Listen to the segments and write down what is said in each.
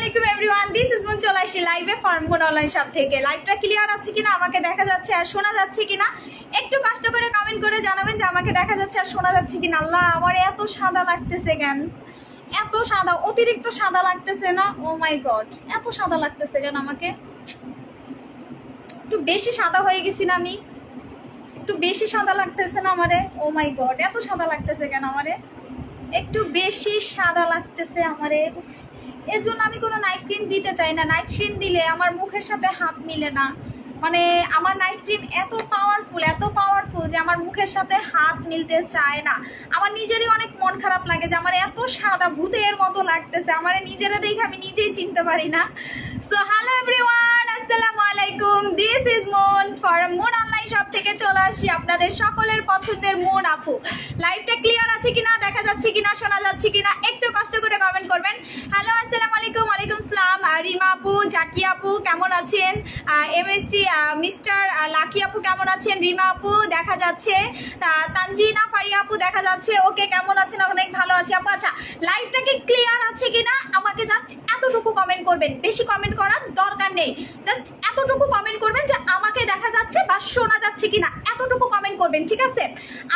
আসসালামাইকুম everyone, this is moon চলে আসি লাইভে ফার্মগুন অনলাইন শপ থেকে। লাইভটা ক্লিয়ার আছে কিনা, আমাকে দেখা যাচ্ছে আর শোনা যাচ্ছে কিনা একটু কষ্ট করে কমেন্ট করে জানাবেন যে আমাকে দেখা যাচ্ছে আর শোনা যাচ্ছে কিনা। আল্লাহ, আমার এত সাদা লাগতেছে কেন, এত সাদা, অতিরিক্ত সাদা লাগতেছে না? ও মাই গড, এত সাদা লাগতেছে কেন আমাকে? একটু বেশি সাদা হয়ে গেছি না আমি? একটু বেশি সাদা লাগতেছে না আমারে? ও মাই গড, এত সাদা লাগতেছে কেন আমারে? একটু বেশি সাদা লাগতেছে আমারে। এর জন্য আমি কোনো নাইট ক্রিম দিতে চাই না। নাইট ক্রিম দিলে আমার মুখের সাথে হাত মিলে না। মানে আমার নাইট ক্রিম এত পাওয়ারফুল যে আমার মুখের সাথে হাত মিলতে চায় না। আমার নিজেরই অনেক মন খারাপ লাগে যে আমার এত সাদা ভূতের মতো লাগতেছে। আমার নিজেরা দেখে আমি নিজেই চিনতে পারি না। সো হ্যালো এভরিওয়ান, আসসালামু আলাইকুম। This is moon from moon online shop থেকে চলে আসি আপনাদের সকলের পছন্দের মুন আপু। লাইভটা ক্লিয়ার আছে কিনা, দেখা যাচ্ছে কিনা, শোনা যাচ্ছে কিনা একটু কষ্ট করে কমেন্ট করবেন। হ্যালো আসসালামু আলাইকুম। ওয়ালাইকুম আসসালাম। রিমা আপু, জাকি আপু কেমন আছেন? এমএসটি মিস্টার লাকি আপু কেমন আছেন? রিমা আপু দেখা যাচ্ছে, তানজিনা ফারিয়া আপু দেখা যাচ্ছে। ওকে, কেমন আছেন? অনেক ভালো আছে আপু। আচ্ছা, লাইভটা কি ক্লিয়ার আছে কিনা আমাকে জাস্ট এতটুকু কমেন্ট করবেন, বেশি কমেন্ট করার দরকার নেই। জাস্ট এতটুকু কমেন্ট করবেন যে আমাকে দেখা যাচ্ছে বা শোনা যাচ্ছে কিনা, এতটুকু কমেন্ট করবেন, ঠিক আছে?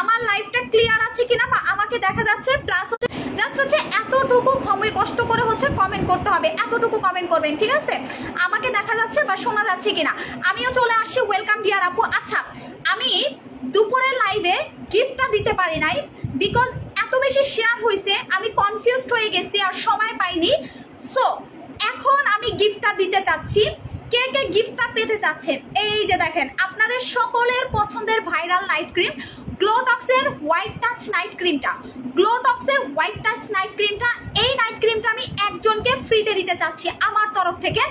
আমার লাইভটা ক্লিয়ার আছে কিনা বা আমাকে দেখা যাচ্ছে, প্লাস হচ্ছে জাস্ট হচ্ছে এতটুকু কষ্ট করে হচ্ছে কমেন্ট করতে হবে, এতটুকু কমেন্ট করবেন, ঠিক আছে? আমাকে দেখা যাচ্ছে বা শোনা যাচ্ছে কিনা। আমিও চলে আসছি। ওয়েলকাম ডিয়ার আপু। আচ্ছা, আমি দুপুরের লাইভে গিফটটা দিতে পারি নাই বিকজ এত বেশি শেয়ার হয়েছে, আমি কনফিউজড হয়ে গেছি আর সময় পাইনি। সো এখন আমি গিফটটা দিতে চাচ্ছি। কে কে গিফটটা পেতে চাচ্ছেন? এই যে দেখেন, আপনাদের সকলের পছন্দের ভাইরাল নাইট ক্রিম গ্লোটক্সের হোয়াইট টাচ নাইট ক্রিমটা, গ্লোটক্সের হোয়াইট টাচ নাইট ক্রিমটা, এই নাইট ক্রিমটা আমি একজনকে ফ্রিতে দিতে চাচ্ছি আমার তরফ থেকে।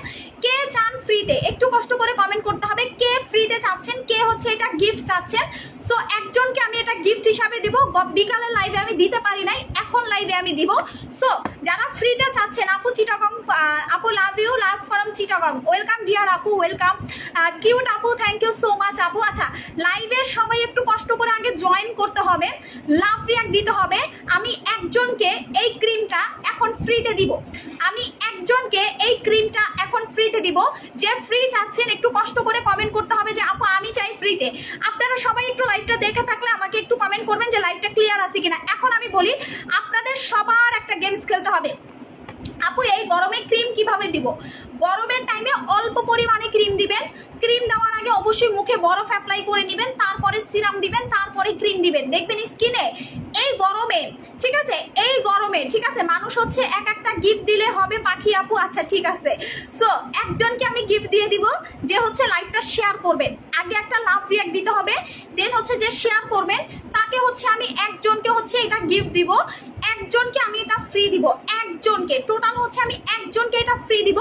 কে চান ফ্রিতে? একটু কষ্ট করে কমেন্ট করতে হবে কে ফ্রিতে চাচ্ছেন, কে হচ্ছে এটা গিফট চাচ্ছেন। সো একজনকে আমি এটা গিফট হিসাবে দিব। বিকালের লাইভে আমি দিতে পারি নাই, এখন লাইভে আমি দিব। সো যারা ফ্রিতে চাচ্ছেন, আপু চিটাগং, আপু love you, love from Chittagong. Welcome dear আপু, ওয়েলকাম। কিউট আপু, থ্যাংক ইউ সো মাচ আপু। আচ্ছা, লাইভে সবাই একটু কষ্ট করে আগে জয়েন করতে হবে, লাভ রিয়াক্ট দিতে হবে। আমি একজনকে এই ক্রিমটা এখন ফ্রিতে দিব, আমি একজনকে এই ক্রিমটা এখন ফ্রিতে দিব। যে ফ্রি চাচ্ছেন একটু কষ্ট করে কমেন্ট করতে হবে যে আপু আমি চাই ফ্রিতে। আপনারা সবাই একটু লাইভটা দেখে থাকলে আমাকে একটু কমেন্ট করবেন যে লাইভটা ক্লিয়ার আছে কিনা। এখন আমি বলি, আপনাদের সবার একটা গেমস খেলতে হবে। আপু এই গরমে ক্রিম কিভাবে দিব? গরমের টাইমে অল্প পরিমাণে ক্রিম দিবেন। ক্রিম দেওয়ার আগে অবশ্যই মুখে বরফ অ্যাপ্লাই করে নেবেন, তারপরে সিরাম দিবেন, তারপরে ক্রিম দিবেন। দেখবেন স্কিনে এই গরমে, ঠিক আছে, এই গরমে, ঠিক আছে, মানুষ হচ্ছে এক একটা গিফট দিলে হবে পাখি আপু। আচ্ছা ঠিক আছে। সো একজনকে আমি গিফট দিয়ে দিব যে হচ্ছে লাইভটা শেয়ার করবেন। আগে একটা লাভ রিয়াক্ট দিতে হবে, দেন হচ্ছে যে শেয়ার করবেন তাকে হচ্ছে আমি একজনকে হচ্ছে এটা গিফট দিব, একজনকে আমি এটা ফ্রি দিব, একজনকে, টোটাল হচ্ছে আমি একজনকে এটা ফ্রি দিব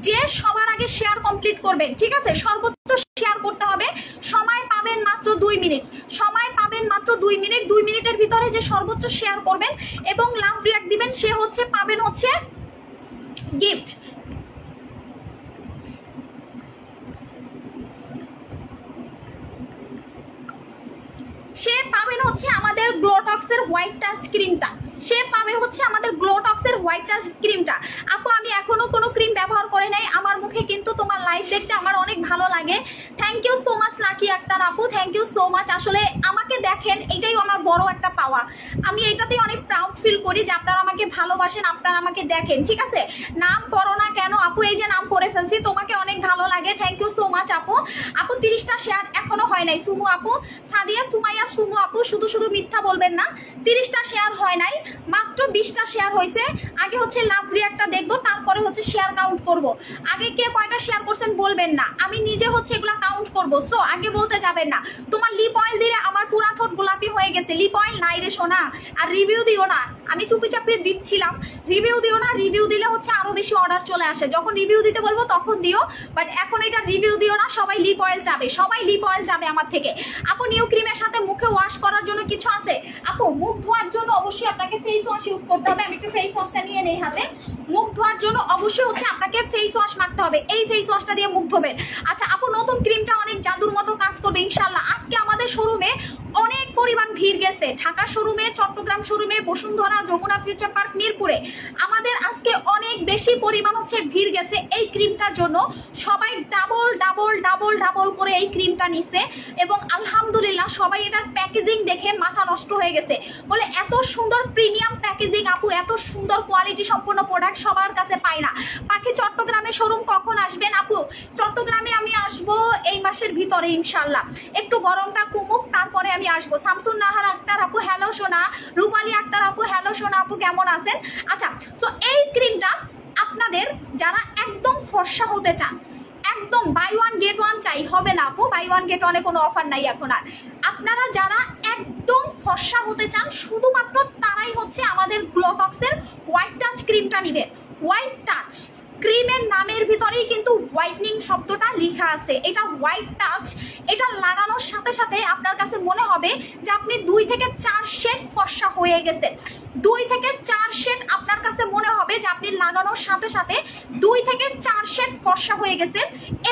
যে সবার আগে শেয়ার কমপ্লিট করবেন, ঠিক আছে? সর্বোচ্চ শেয়ার করতে হবে। সময় পাবেন মাত্র 2 মিনিট, সময় পাবেন মাত্র 2 মিনিট। 2 মিনিটের ভিতরে যে সর্বোচ্চ শেয়ার করবেন এবং লাভ রিয়াক্ট দিবেন সে হচ্ছে পাবেন হচ্ছে গিফট। সে পাবেন হচ্ছে আমাদের গ্লোটক্সের হোয়াইট টাচ ক্রিমটা, সে পাবে হচ্ছে আমাদের গ্লোটক্সের হোয়াইট টাচ ক্রিমটা। আপু আমি এখনো কোনো ক্রিম ব্যবহার করে নাই, আমার মুখে কিন্তু তোমার লাইভ দেখতে আমার অনেক ভালো লাগে। Thank you so much Lucky Akter আপু, থ্যাংক ইউ সো মাচ। আসলে আমাকে দেখেন, এটাই আমার বড় একটা পাওয়া। আমি এটাতেই অনেক প্রাউড ফিল করি যে আপনারা আমাকে ভালোবাসেন, আপনারা আমাকে দেখেন, ঠিক আছে? নাম পড়ো না কেন আপু? এই যে নাম পড়ে ফেলছি, তোমাকে অনেক ভালো লাগে। থ্যাংক ইউ সো মাচ আপু। আপু 30টা শেয়ার এখনো হয় নাই। সুমু আপু, সাদিয়া, সুমাইয়া, সুমু আপু শুধু শুধু মিথ্যা বলবেন না। 30টা শেয়ার হয় নাই, মাত্র 20টা শেয়ার হয়েছে। আগে হচ্ছে লাভ রিয়াক্টটা দেখবো, তারপরে হচ্ছে শেয়ার কাউন্ট করব। আগে কে কয়টা শেয়ার করছেন বলবেন না, আমি নিজে হচ্ছে এগুলা কাউন্ট করব। সো আগে বলতে যাবেন না। তোমার লিপ অয়েল দিলে আমার পুরা ঠোঁট গোলাপি হয়ে গেছে। লিপ অয়েল নাই রে সোনা। আর রিভিউ দিও না, আমি চুপি চাপি দিচ্ছিলাম। রিভিউ দিও না, রিভিউ দিলে হচ্ছে আরো বেশি অর্ডার চলে আসে। যখন রিভিউ দিতে বলবো তখন দিও, বাট এখন এটা রিভিউ দিও না। সবাই লিপ অয়েল চাবে, সবাই লিপ অয়েল চাবে আমার থেকে। আপু নিউ ক্রিমের সাথে মুখে ওয়াশ করার জন্য কিছু আছে? আপু মুখ ধোয়ার জন্য অবশ্যই আপনাকে ফেস ওয়াশ ইউজ করতে হবে। আমি একটু ফেস ওয়াশটা নিয়ে নেই হাতে। মুখ ধোয়ার জন্য অবশ্যই হচ্ছে আপনাকে ফেস ওয়াশ মাখতে হবে, এই ফেস ওয়াশটা দিয়ে মুখ ধোবেন। আচ্ছা আপু, নতুন ক্রিমটা অনেক জাদুর মতো কাজ করবে ইনশাল্লাহ। আজকে আমাদের শোরুমে অনেক পরিমাণ ভিড় গেছে, ঢাকা শোরুমে, চট্টগ্রাম শোরুমে, বসুন্ধরা, যমুনা ফিউচার পার্ক, মিরপুরে আমাদের আজকে অনেক বেশি পরিমাণ হচ্ছে ভিড় গেছে এই ক্রিমটার জন্য। সবাই ডাবল ডাবল ডাবল ডাবল করে এই ক্রিমটা নিছে এবং আলহামদুলিল্লাহ সবাই এটার প্যাকেজিং দেখে মাথা নষ্ট হয়ে গেছে, বলে এত সুন্দর প্রিমিয়াম প্যাকেজিং আপু, এত সুন্দর কোয়ালিটি সম্পূর্ণ প্রোডাক্ট সবার কাছে পাই না। বাকি চট্টগ্রামে শোরুম কখন আসবেন আপু? চট্টগ্রামে আমি আসবো এই মাসের ভিতরে ইনশাল্লাহ, একটু গরমটা কমুক তারপরে আমি আসবো। শামসুন নাহার আক্তার আপু হ্যালো সোনা, রূপালী আক্তার আপু হ্যালো সোনা, আপু কেমন আছেন? আচ্ছা, সো এই ক্রিমটা আপনাদের যারা একদম ফর্সা হতে চান, একদম বাই ওয়ান গেট ওয়ান চাই, হবে না আপু, বাই ওয়ান গেট ওয়ানে কোনো অফার নাই এখন আর। আপনারা যারা একদম ফর্সা হতে চান শুধুমাত্র তারাই হচ্ছে আমাদের গ্লোটক্সের হোয়াইট টাচ ক্রিমটা নেবেন। হোয়াইট টাচ ক্রিমের নামের ভিতরেই কিন্তু হোয়াইটনিং শব্দটা লেখা আছে, এটা হোয়াইট টাচ। এটা লাগানোর সাথে সাথে আপনার কাছে মনে হবে যে আপনি 2 থেকে 4 শেড ফর্সা হয়ে গেছে। 2 থেকে 4 শেড আপনার কাছে মনে হবে যে আপনি লাগানোর সাথে সাথে 2 থেকে 4 শেড ফর্সা হয়ে গেছে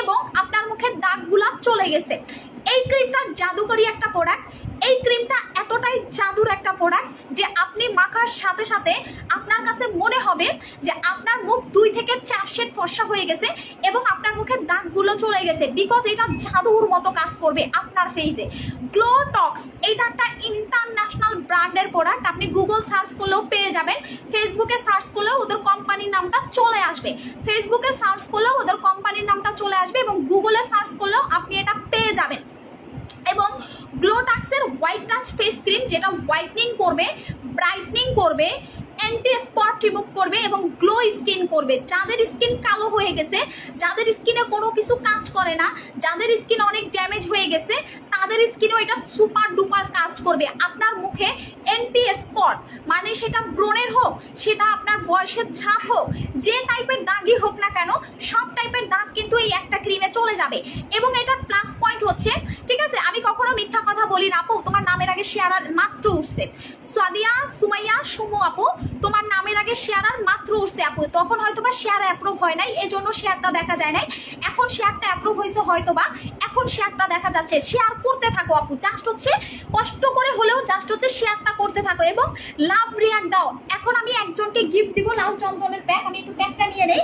এবং আপনার মুখের দাগগুলা চলে গেছে। এই ক্রিমটা জাদুকরি একটা প্রোডাক্ট। এই ক্রিমটা এতটাই জাদুর একটা প্রোডাক্ট যে আপনি মাখার সাথে সাথে আপনার কাছে মনে হবে যে আপনার মুখ 2 থেকে 4 শেড ফর্সা হয়ে গেছে এবং আপনার মুখের দাগগুলো চলে গেছে, বিকজ এটা জাদুর মতো কাজ করবে আপনার ফেসে। গ্লোটক্স এটা একটা ইন্টারন্যাশনাল ব্র্যান্ডের প্রোডাক্ট, আপনি গুগল সার্চ করলেও পেয়ে যাবেন, ফেসবুকে সার্চ করলেও ওদের কোম্পানির নামটা চলে আসবে, ফেসবুকে সার্চ করলেও ওদের কোম্পানির নামটা চলে আসবে এবং গুগলে সার্চ করলেও আপনি এটা পেয়ে যাবেন। এবং গ্লোটক্সের হোয়াইট টাচ ফেস ক্রিম যেটা হোয়াইটনিং করবে, ব্রাইটনিং করবে, অ্যান্টি স্পট রিমুভ করবে এবং গ্লো স্কিন করবে। যাদের স্কিন কালো হয়ে গেছে, যাদের স্কিনে কোনো কিছু কাজ করে না, যাদের স্কিন অনেক ড্যামেজ হয়ে গেছে, তাদের স্কিনেও এটা সুপার ডুপার কাজ করবে। আপনার মুখে অ্যান্টি স্পট মানে সেটা ব্রণের হোক, সেটা আপনার বয়সের ছাপ হোক, যে টাইপের দাগই হোক না কেন, সব টাইপের দাগ কিন্তু এই একটা ক্রিমে চলে যাবে। এবং এটার প্লাস পয়েন্ট হচ্ছে, ঠিক আছে, আমি কখনো মিথ্যা কথা বলি না আপু, তোমার নামের আগে শেয়ারার মাত্র উঠছে, সাদিয়া সুমাইয়া সুমু আপু তোমার নামের আগে শেয়ারার মাত্র উঠছে আপু, তখন হয়তোবা শেয়ার অ্যাপ্রুভ হয় নাই, এজন্য শেয়ারটা দেখা যায় নাই। এখন শেয়ারটা অ্যাপ্রুভ হয়েছে হয়তোবা, এখন শেয়ারটা দেখা যাচ্ছে। শেয়ার করতে থাকো আপু, জাস্ট হচ্ছে কষ্ট করে হলেও জাস্ট হচ্ছে শেয়ারটা করতে থাকো এবং লাভ রিয়াক্ট দাও। এখন আমি একজনকে গিফট দিব লাল চন্দনের প্যাক, আমি একটু প্যাকটা নিয়ে নেই।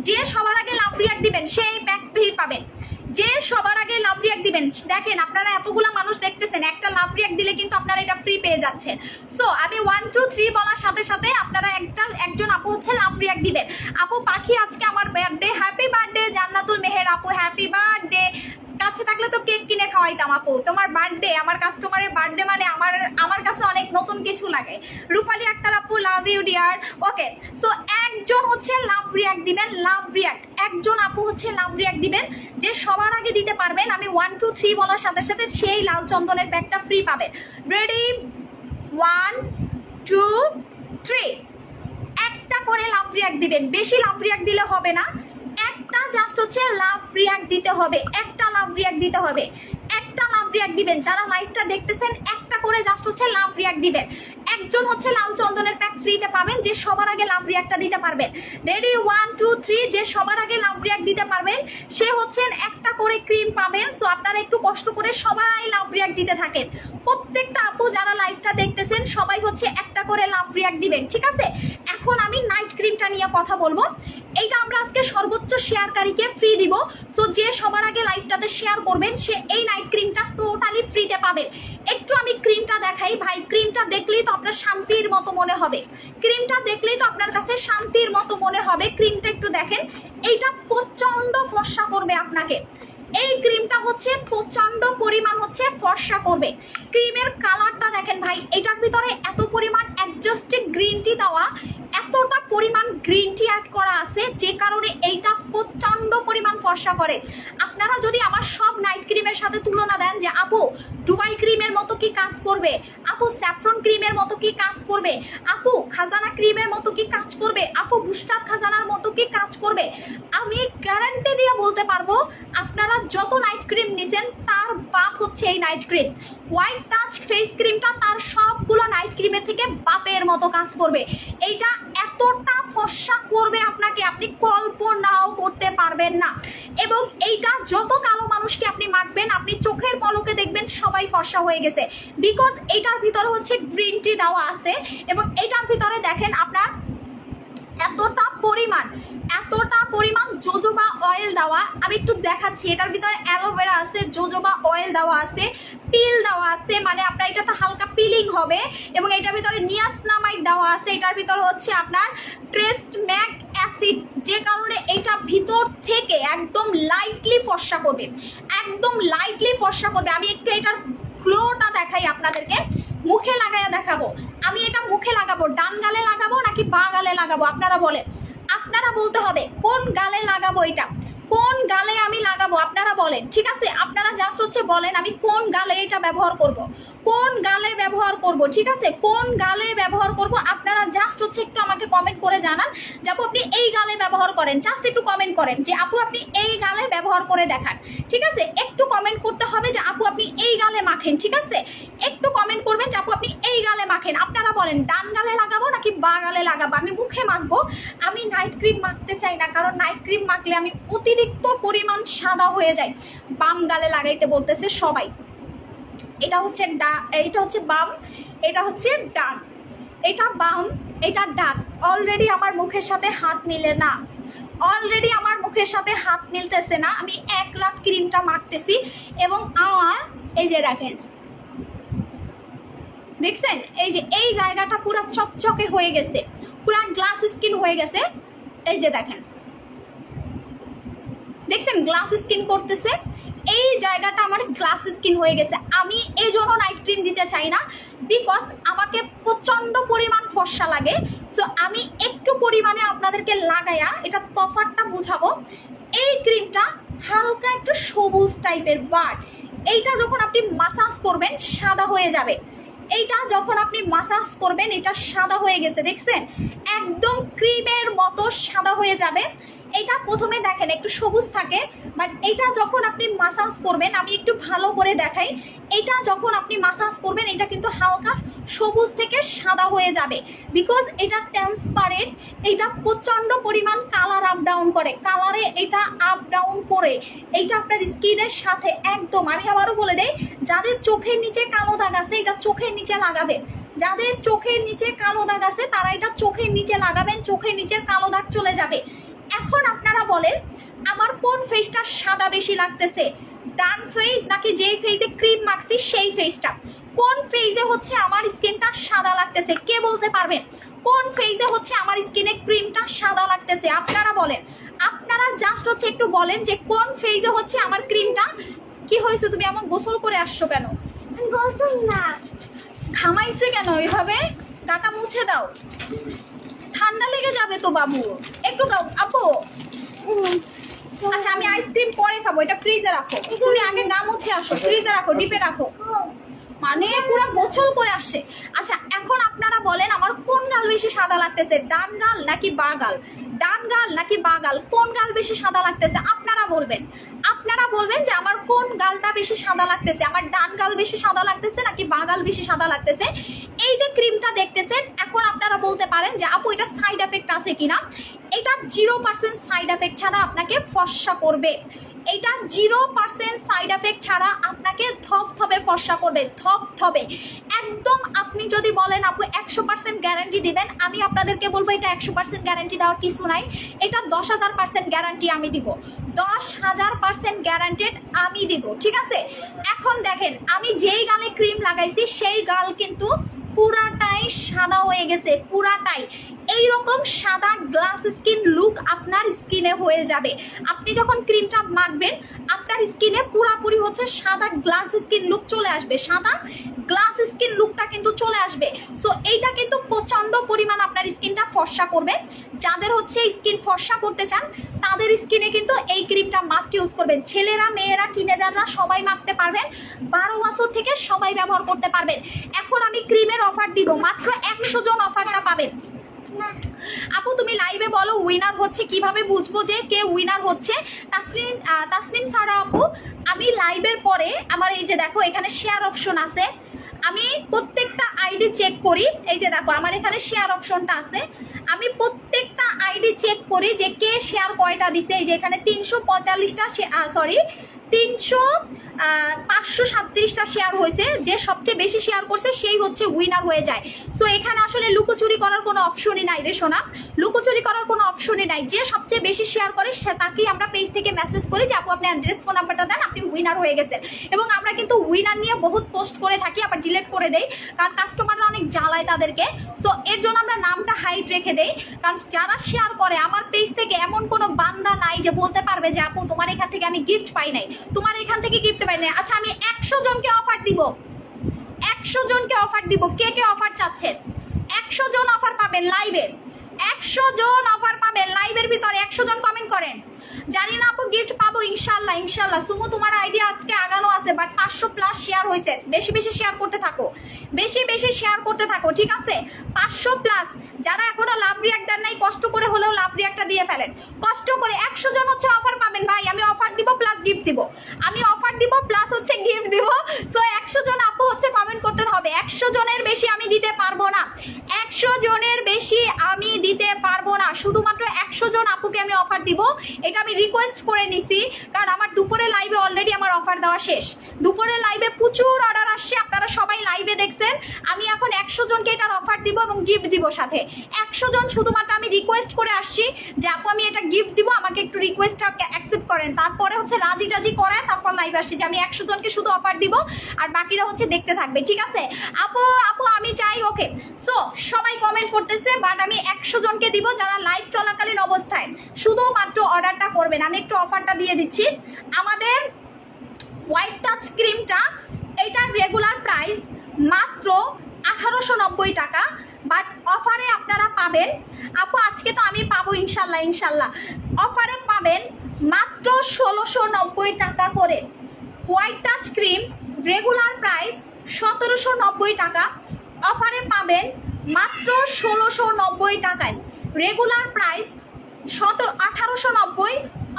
যে সবার আগে লাভ রিয়াক্ট দিবেন সেই প্যাক ফ্রি পাবেন, যে সবার আগে লাভ রিয়াক্ট দিবেন। দেখেন আপনারা এতগুলা মানুষ দেখতেছেন, একটা লাভ রিয়াক্ট দিলে কিন্তু আপনারা এটা ফ্রি পেয়ে যাচ্ছেন। সো আমি 1 2 3 বলার সাথে সাথে আপনারা একজন আপু হচ্ছে লাভ রিয়াক্ট দিবেন। আপু পাখি আজকে আমার বার্থডে, হ্যাপি বার্থডে জান্নাতুল মেহের আপু, হ্যাপি বার্থডে। কাছে থাকলে তো কেক কিনে খাওয়াইতাম আপু, তোমার বার্থডে, আমার কাস্টমারের বার্থডে মানে আমার কাছে অনেক নতুন কিছু লাগে। রূপালী আক্তার আপু love you dear. Okay, so একজন হচ্ছে লাভ রিয়াক্ট দিবেন, লাভ রিয়াক্ট একজন আপু হচ্ছে লাভ রিয়াক্ট দিবেন যে সবার আগে দিতে পারবেন। আমি 1 2 3 বলার সাথে সাথে সেই লাল চন্দনের প্যাকটা ফ্রি পাবেন। রেডি 1 2 3, একটা করে লাভ রিয়াক্ট দিবেন, বেশি লাভ রিয়াক্ট দিলে হবে না, একটা জাস্ট হচ্ছে লাভ রিয়াক্ট দিতে হবে, একটা লাভ রিয়াক্ট দিতে হবে, একটা লাভ রিয়াক্ট দিবেন। যারা লাইভটা দেখতেছেন একটা করে জাস্ট হচ্ছে লাভ রিয়াক্ট দিবেন। একজন হচ্ছে লাল চন্দনের প্যাক ফ্রিতে পাবেন যে সবার আগে লাভ রিয়াক্টটা দিতে পারবেন। রেডি 1 2 3, যে সবার আগে লাভ রিয়াক্ট দিতে পারবেন সে হচ্ছেন একটা করে ক্রিম পাবেন। সো আপনারা একটু কষ্ট করে সবাই লাভ রিয়াক্ট দিতে থাকেন। প্রত্যেকটা আপু যারা লাইভটা দেখতেছেন সবাই হচ্ছে একটা করে লাভ রিয়াক্ট দিবেন, ঠিক আছে? এখন আমি নাইট ক্রিমটা নিয়ে কথা বলবো। এইটা আমরা আজকে সর্বোচ্চ শেয়ারকারীকে ফ্রি দিব। সো যে সবার আগে লাইভটাতে শেয়ার করবেন সে এই নাইট ক্রিমটা টোটালি ফ্রিতে পাবেন। একটু আমি ক্রিমটা দেখাই ভাই, ক্রিমটা দেখলেই তো আপনার শান্তির মতো মনে হবে, ক্রিমটা দেখলেই তো আপনার কাছে শান্তির মতো মনে হবে। ক্রিমটা একটু দেখেন, এইটা প্রচন্ড ফর্সা করবে আপনাকে। এই ক্রিমটা হচ্ছে প্রচন্ড পরিমাণ হচ্ছে ফর্সা করবে। ক্রিমের কালারটা দেখেন ভাই, এটার ভিতরে এত পরিমাণ অ্যাডজাস্টিং গ্রিন টি দেওয়া, এতটা পরিমাণ গ্রিন টি অ্যাড করা আছে যে কারণে এইটা প্রচন্ড পরিমাণ ফর্সা করে। আপনারা যদি আমার সব নাইট ক্রিমের সাথে তুলনা দেন যে আপু দুবাই ক্রিমের মতো কি কাজ করবে, আপু স্যাফরন ক্রিমের মতো কি কাজ করবে, আপু খাজানা ক্রিমের মতো কি কাজ করবে, আপু বুস্টার খাজানার মতো কি কাজ করবে, আমি গ্যারান্টি দিয়ে বলতে পারবো আপনারা যত নাইট ক্রিম নিছেন তার বাপ হচ্ছে এই night cream. White touch face ক্রিমটা তার সবগুলো নাইট ক্রিমের থেকে বাপের মতো কাজ করবে। এইটা এতটা ফর্সা করবে আপনাকে, আপনি কল্পনাও করতে পারবেন না। এবং এইটা যত কালো মানুষকে আপনি মাখবেন আপনি চোখের পলকে দেখবেন সবাই ফর্সা হয়ে গেছে, বিকজ এইটার ভিতরে হচ্ছে গ্রিন টি দেওয়া আছে এবং এইটার ভিতরে দেখেন আপনার এতটা পরিমাণ জোজোবা অয়েল দেওয়া। আমি একটু দেখাচ্ছি, এটার ভিতরে অ্যালোভেরা আছে, জোজোবা অয়েল দেওয়া আছে, পিল দেওয়া আছে, মানে আপনার এটাতে হালকা পিলিং হবে, এবং এটার ভিতরে নিয়াসনামাইড দেওয়া আছে, এটার ভিতরে হচ্ছে আপনার ট্রেসম্যাক অ্যাসিড, যে কারণে এটা ভিতর থেকে একদম লাইটলি ফর্সা করবে, একদম লাইটলি ফর্সা করবে। আমি একটু এটার গ্লোটা দেখাই আপনাদেরকে, মুখে লাগাইয়া দেখাবো। আমি এটা মুখে লাগাবো, ডান গালে লাগাবো নাকি বা গালে লাগাবো আপনারা বলেন, আপনারা বলতে হবে কোন গালে লাগাবো, এটা কোন গালে আমি লাগাবো আপনারা বলেন, ঠিক আছে? আপনারা জাস্ট হচ্ছে বলেন আমি কোন গালে এটা ব্যবহার করব, কোন গালে ব্যবহার করব, ঠিক আছে? কোন গালে ব্যবহার করব আপনারা জাস্ট হচ্ছে একটু আমাকে কমেন্ট করে জানান যে আপু আপনি এই গালে ব্যবহার করেন, জাস্ট একটু কমেন্ট করেন যে আপু আপনি এই গালে ব্যবহার করে দেখান, ঠিক আছে? একটু কমেন্ট করতে হবে যে আপু আপনি এই গালে মাখেন, ঠিক আছে? একটু কমেন্ট করবেন যে আপু আপনি এই গালে মাখেন। আপনারা বলেন ডান গালে লাগাবো নাকি বা গালে লাগাবো। আমি মুখে মাখবো, আমি নাইট ক্রিম মাখতে চাই না, কারণ নাইট ক্রিম মাখলে আমি অতিরিক্ত পরিমাণ সাদা হয়ে যায়। বাম গালে লাগাইতে বলতেছে সবাই। এটা হচ্ছে বাম, এটা হচ্ছে ডান, এটা বাম, এটা ডান। অলরেডি আমার মুখের সাথে হাত মিলে না, অলরেডি আমার মুখের সাথে হাত মিলতেছে না। আমি এক রাত ক্রিমটা মাখতেছি এবং আমার এই যে রাখেন, দেখছেন এই যে এই জায়গাটা পুরো চকচকে হয়ে গেছে, পুরো গ্লাস স্কিন হয়ে গেছে। এই যে দেখেন, দেখছেন গ্লাস স্কিন করতেছে, এই জায়গাটা আমার গ্লাস স্কিন হয়ে গেছে। আমি এই জন্য নাইট ক্রিম দিতে চাই না, বিকজ আমাকে প্রচন্ড পরিমাণ ফর্সা লাগে। সো আমি একটু পরিমাণে আপনাদেরকে লাগাইয়া এটা তফাৎটা বুঝাবো। এই ক্রিমটা হালকা একটু সবুজ টাইপের, বাট এইটা যখন আপনি মাসাজ করবেন সাদা হয়ে যাবে। এইটা যখন আপনি মাসাজ করবেন এটা সাদা হয়ে গেছে, দেখছেন একদম ক্রিমের মতো সাদা হয়ে যাবে। এটা প্রথমে দেখেন একটু সবুজ থাকে, বাট এটা যখন আপনি মাসাজ করবেন, আমি একটু ভালো করে দেখাই, এটা যখন আপনি মাসাজ করবেন এটা কিন্তু হালকা সবুজ থেকে সাদা হয়ে যাবে, বিকজ এটা ট্রান্সপারেন্ট। এটা প্রচন্ড পরিমাণ কালার আপ ডাউন করে, কালারে এটা আপ ডাউন করে এইটা আপনার স্কিনের সাথে একদম। আমি আবারও বলে দেই, যাদের চোখের নিচে কালো দাগ আছে এটা চোখের নিচে লাগাবেন, যাদের চোখের নিচে কালো দাগ আছে তারা এটা চোখের নিচে লাগাবেন, চোখের নিচের কালো দাগ চলে যাবে। এখন আপনারা বলেন আমার কোন ফেসটা সাদা বেশি লাগতেছে, ডান ফেস নাকি যেই ফেসে ক্রিম মাখছি সেই ফেসটা? কোন ফেসে হচ্ছে আমার স্কিনটা সাদা লাগতেছে কে বলতে পারবেন? কোন ফেসে হচ্ছে আমার স্কিনে ক্রিমটা সাদা লাগতেছে আপনারা বলেন। আপনারা জাস্ট হচ্ছে একটু বলেন যে কোন ফেসে হচ্ছে আমার ক্রিমটা। কি হয়েছে, তুমি এমন গোসল করে আসছো কেন? গোসল না, ঘামাইছে কেন এইভাবে? গাটা মুছে দাও, ঠান্ডা লেগে যাবে তো বাবু, একটু দাও আপু। আচ্ছা আমি আইসক্রিম পরে খাবো, এটা ফ্রিজে রাখো, তুমি আগে গা মুছে আসো, ফ্রিজে রাখো, ডিপে রাখো, মানে পুরো গোছল করে আসছে। আচ্ছা এখন আপনারা বলেন আমার কোন গাল বেশি সাদা লাগতেছে, ডান গাল নাকি বা গাল? ডান গাল নাকি বা গাল, কোন গাল বেশি সাদা লাগতেছে আপনারা বলবেন। আপনারা বলবেন যে আমার কোন গালটা বেশি সাদা লাগতেছে, আমার ডান গাল বেশি সাদা লাগতেছে নাকি বা গাল বেশি সাদা লাগতেছে। এই যে ক্রিমটা দেখতেছেন, এখন আপনারা বলতে পারেন যে আপু এটা সাইড এফেক্ট আছে কিনা। এটা 0% সাইড এফেক্ট ছাড়া আপনাকে ফর্সা করবে, এটা 0% সাইড এফেক্ট ছাড়া আপনাকে থপথপে ফর্সা করবে, থপথপে একদম। আপনি যদি বলেন আপু 100% গ্যারান্টি দিবেন, আমি আপনাদেরকে বলবো এটা 100% গ্যারান্টি দেওয়ার কিছু নাই, এটা 10,000% গ্যারান্টি আমি দিব, 10,000% গ্যারান্টেড আমি দিব, ঠিক আছে? এখন দেখেন আমি যেই গালে ক্রিম লাগাইছি সেই গাল কিন্তু পুরাটাই সাদা হয়ে গেছে, পুরাটাই এইরকম সাদা গ্লাস স্কিন লুক আপনার স্কিনে হয়ে যাবে। আপনি যখন ক্রিমটা মাখবেন আপনার স্কিনে পুরাপুরি হচ্ছে সাদা গ্লাস স্কিন লুক চলে আসবে, সাদা গ্লাস স্কিন লুকটা কিন্তু চলে আসবে। সো এইটা কিন্তু প্রচন্ড পরিমাণ আপনার স্কিনটা ফর্সা করবে। যাদের হচ্ছে স্কিন ফর্সা করতে চান তাদের স্কিনে কিন্তু এই ক্রিমটা মাস্ট ইউজ করবেন। ছেলেরা, মেয়েরা, টিনেজাররা সবাই মাখতে পারবেন, 12 বছর থেকে সবাই ব্যবহার করতে পারবেন। এখন আমি ক্রিমের অফার দিব, মাত্র 100 জন অফারটা পাবেন। আপু তুমি লাইভে বলো উইনার হচ্ছে, কিভাবে বুঝবো যে কে উইনার হচ্ছে? তাসনিম সারা আপু, আমি লাইভের পরে আমার এই যে দেখো এখানে শেয়ার অপশন আছে, আমি প্রত্যেকটা আইডি চেক করি। এই যে দেখো আমার এখানে শেয়ার অপশনটা আছে, আমি প্রত্যেকটা আইডি চেক করি যে কে শেয়ার কয়টা দিছে। এই যে এখানে 345টা, সরি 537টা শেয়ার হয়েছে, যে সবচেয়ে বেশি শেয়ার করছে সেই হচ্ছে উইনার হয়ে যায়। সো এখানে আসলে লুকোচুরি করার কোনো অপশনই নাই রে সোনা, লুকোচুরি করার কোনো অপশনই নাই। যে সবচেয়ে বেশি শেয়ার করে তাকেই আমরা পেজ থেকে মেসেজ করি যে আপু আপনি অ্যাড্রেস ফোন নাম্বারটা দেন, আপনি উইনার হয়ে গেছেন। এবং আমরা কিন্তু উইনার নিয়ে বহুত পোস্ট করে থাকি, আবার ডিলিট করে দেই, কারণ কাস্টমাররা অনেক জ্বালায় তাদেরকে। সো এর জন্য আমরা নামটা হাইড রেখে দেই, কারণ যারা শেয়ার করে আমার পেজ থেকে এমন কোনো বান্দা নাই যে বলতে পারবে যে আপু তোমার এখান থেকে আমি গিফট পাই নাই, তোমার এখান থেকে গিফট পাই নাই। আচ্ছা আমি 100 জনকে অফার দিব, 100 জনকে অফার দিব। কে কে অফার চাচ্ছেন? 100 জন অফার পাবেন লাইভে, 100 জন অফার পাবেন লাইভের ভিতরে। 100 জন কমেন্ট করেন। জানি না আপু গিফট পাবো, ইনশাল্লাহ ইনশাল্লাহ। সুমু তোমার আইডিয়া আজকে আগানো আছে, বাট 500+ শেয়ার হয়েছে। বেশি বেশি শেয়ার করতে থাকো, বেশি বেশি শেয়ার করতে থাকো, ঠিক আছে? 500+। যারা এখনো লাভ রিয়াক্ট দেন নাই, কষ্ট করে হলেও লাভ রিয়াক্টটা দিয়ে ফেলেন, কষ্ট করে। 100 জন হচ্ছে অফার পাবেন ভাই। আমি অফার দিব প্লাস গিফট দিব, আমি অফার দিব প্লাস হচ্ছে গিফট দিব। সো 100 জন আপু হচ্ছে কমেন্ট করতে হবে। 100 জনের বেশি আমি দিতে পারবো না, 100 জনের বেশি আমি দিতে পারবো না। শুধুমাত্র 100 জন আপুকে আমি অফার দিব। এটা আমি রিকোয়েস্ট করে নিছি, কারণ আমার দুপুরে লাইভে অলরেডি আমার অফার দেওয়া শেষ। দুপুরে লাইভে প্রচুর অর্ডার আসছে, আপনারা সবাই লাইভে দেখছেন। আমি এখন 100 জনকে এটার অফার দিব এবং গিফট দিব সাথে। 100 জন শুধুমাত্র আমি রিকোয়েস্ট করে আসছি যে আপু আমি এটা গিফট দিব, আমাকে একটু রিকোয়েস্টটা অ্যাকসেপ্ট করেন। তারপরে হচ্ছে রাজি টাজি করে তারপর লাইভে আসছি যে আমি 100 জনকে শুধু অফার দিব, আর বাকিরা হচ্ছে দেখতে থাকবে, ঠিক আছে? আপু আপু আমি চাই, ওকে। সো সবাই কমেন্ট করতেছে, বাট আমি 100 জনকে দিব যারা লাইভ চলাকালীন অবস্থায় শুধুমাত্র অর্ডারটা করবেন। আমি একটু অফারটা দিয়ে দিচ্ছি। আমাদের হোয়াইট টাচ ক্রিমটা, এইটার রেগুলার প্রাইস মাত্র 1890 টাকা, বাট অফারে আপনারা পাবেন, আপু আজকে তো আমি পাবো ইনশাল্লাহ ইনশাল্লাহ, অফারে পাবেন মাত্র 1690 টাকা করে। White touch cream regular price 1790 টাকা, অফারে পাবেন মাত্র 1690 টাকায়। রেগুলার প্রাইস 1890,